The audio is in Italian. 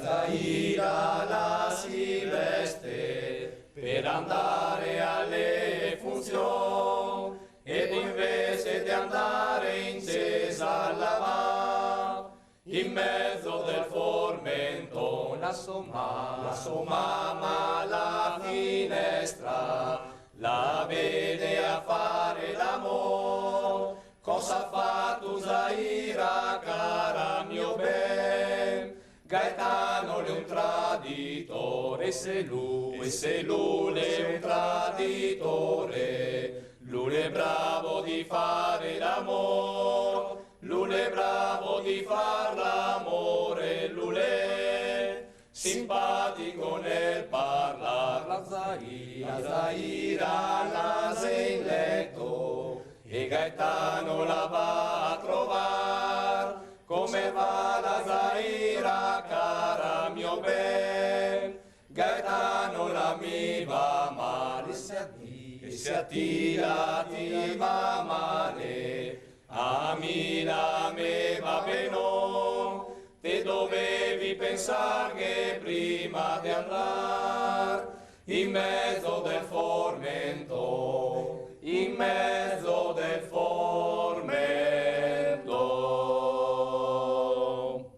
Zaira la si veste per andare alle funzioni ed invece di andare in chiesa a lavare in mezzo del formento la sua mamma alla finestra la vede a fare l'amore. Cosa ha fatto Zaira, cara mio ben? Gaetano è un traditore, se lui è un traditore, lui è bravo di fare l'amore, lui è bravo di far l'amore, lui è simpatico nel parlare. La Zaira la sei in letto e Gaetano la va a trovare. Come va la Zaira, cara mio ben? Gaetano la mi va male, e se a ti va male, a me va bene. Te dovevi pensare che prima di andare in mezzo del formento